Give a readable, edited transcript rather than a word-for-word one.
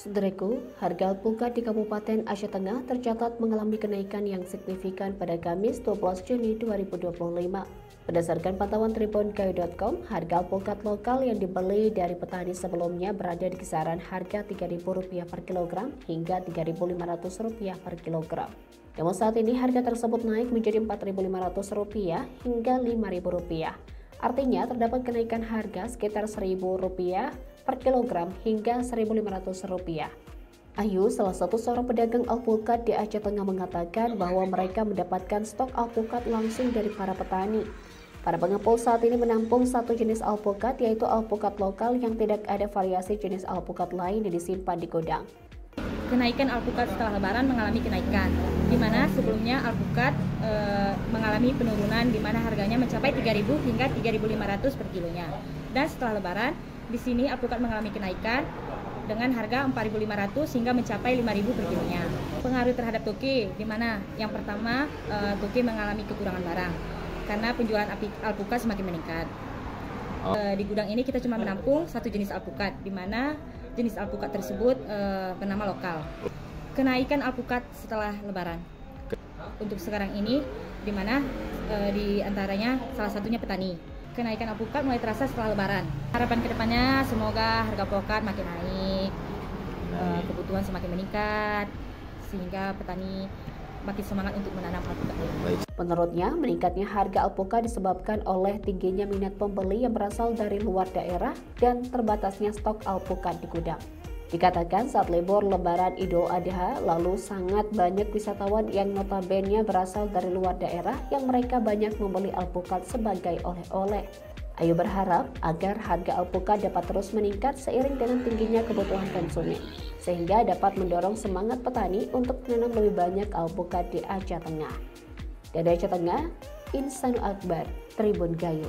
Saudaraku, harga alpukat di Kabupaten Aceh Tengah tercatat mengalami kenaikan yang signifikan pada Kamis 12 Juni 2025. Berdasarkan pantauan tribungayu.com, harga alpukat lokal yang dibeli dari petani sebelumnya berada di kisaran harga Rp3.000 per kilogram hingga Rp3.500 per kilogram. Namun saat ini harga tersebut naik menjadi Rp4.500 hingga Rp5.000. Artinya terdapat kenaikan harga sekitar Rp1.000 per kilogram hingga Rp1.500. Ayu, salah satu seorang pedagang alpukat di Aceh Tengah, mengatakan bahwa mereka mendapatkan stok alpukat langsung dari para petani. Para pengepul saat ini menampung satu jenis alpukat, yaitu alpukat lokal yang tidak ada variasi jenis alpukat lain yang disimpan di gudang. Kenaikan alpukat setelah lebaran mengalami kenaikan, di mana sebelumnya alpukat mengalami penurunan di mana harganya mencapai Rp3.000 hingga Rp3.500 per kilonya. Dan setelah lebaran, di sini alpukat mengalami kenaikan dengan harga Rp4.500 hingga mencapai Rp5.000 per kilonya. Pengaruh terhadap toke, di mana yang pertama toke mengalami kekurangan barang karena penjualan alpukat semakin meningkat. Di gudang ini kita cuma menampung satu jenis alpukat, di mana jenis alpukat tersebut bernama lokal. Kenaikan alpukat setelah lebaran untuk sekarang ini, di mana di antaranya salah satunya petani. Kenaikan alpukat mulai terasa setelah lebaran. Harapan kedepannya semoga harga alpukat makin naik, kebutuhan semakin meningkat, sehingga petani makin semangat untuk menanam alpukat. Menurutnya, meningkatnya harga alpukat disebabkan oleh tingginya minat pembeli yang berasal dari luar daerah dan terbatasnya stok alpukat di gudang. Dikatakan saat libur Lebaran Idul Adha lalu sangat banyak wisatawan yang notabene berasal dari luar daerah yang mereka banyak membeli alpukat sebagai oleh-oleh. Ayu berharap agar harga alpukat dapat terus meningkat seiring dengan tingginya kebutuhan konsumen, sehingga dapat mendorong semangat petani untuk menanam lebih banyak alpukat di Aceh Tengah. Dari Aceh Tengah, Insanu Akbar, Tribun Gayu.